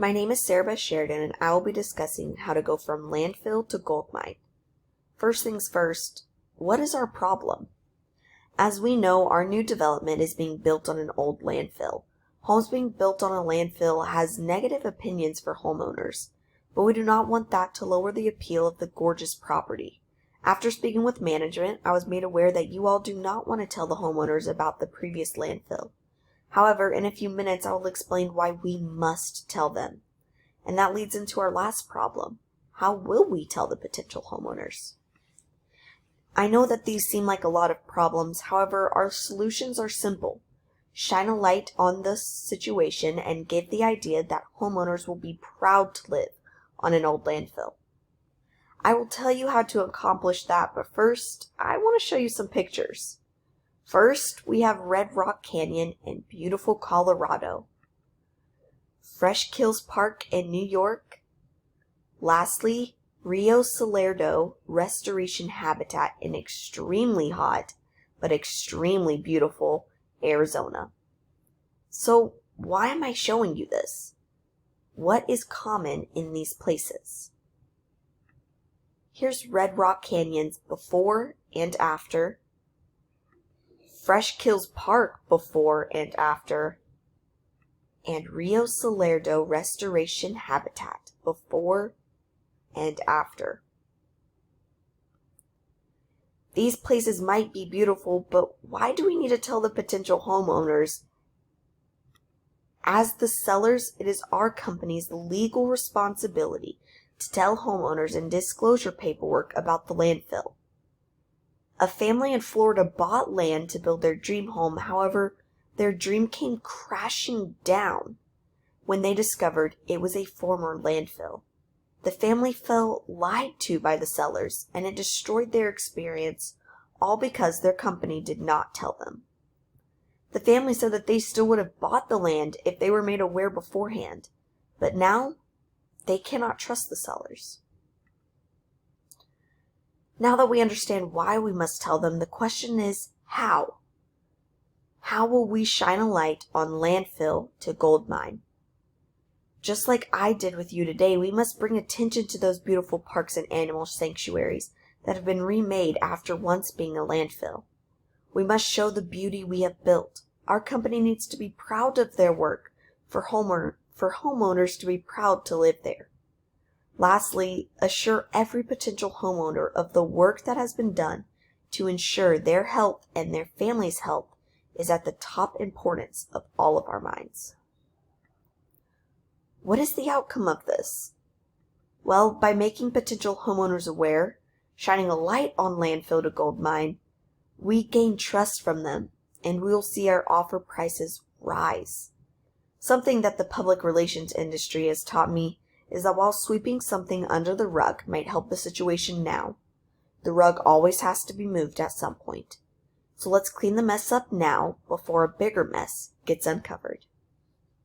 My name is Beth Sheridan, and I will be discussing how to go from landfill to gold mine. First things first, what is our problem? As we know, our new development is being built on an old landfill. Homes being built on a landfill has negative opinions for homeowners, but we do not want that to lower the appeal of the gorgeous property. After speaking with management, I was made aware that you all do not want to tell the homeowners about the previous landfill. However, in a few minutes, I will explain why we must tell them. And that leads into our last problem. How will we tell the potential homeowners? I know that these seem like a lot of problems. However, our solutions are simple. Shine a light on the situation and give the idea that homeowners will be proud to live on an old landfill. I will tell you how to accomplish that, but first, I want to show you some pictures. First, we have Red Rock Canyon in beautiful Colorado. Fresh Kills Park in New York. Lastly, Rio Salado Restoration Habitat in extremely hot, but extremely beautiful Arizona. So, why am I showing you this? What is common in these places? Here's Red Rock Canyon's before and after. Fresh Kills Park before and after, and Rio Salado Restoration Habitat before and after. These places might be beautiful, but why do we need to tell the potential homeowners? As the sellers, it is our company's legal responsibility to tell homeowners in disclosure paperwork about the landfill. A family in Florida bought land to build their dream home. However, their dream came crashing down when they discovered it was a former landfill. The family felt lied to by the sellers, and it destroyed their experience, all because their company did not tell them. The family said that they still would have bought the land if they were made aware beforehand, but now they cannot trust the sellers. Now that we understand why we must tell them, the question is how? How will we shine a light on landfill to gold mine? Just like I did with you today, we must bring attention to those beautiful parks and animal sanctuaries that have been remade after once being a landfill. We must show the beauty we have built. Our company needs to be proud of their work for homeowners to be proud to live there. Lastly, assure every potential homeowner of the work that has been done to ensure their health and their family's health is at the top importance of all of our minds. What is the outcome of this? Well, by making potential homeowners aware, shining a light on landfill to gold mine, we gain trust from them, and we will see our offer prices rise. Something that the public relations industry has taught me is that while sweeping something under the rug might help the situation now, the rug always has to be moved at some point. So let's clean the mess up now before a bigger mess gets uncovered.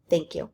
Thank you.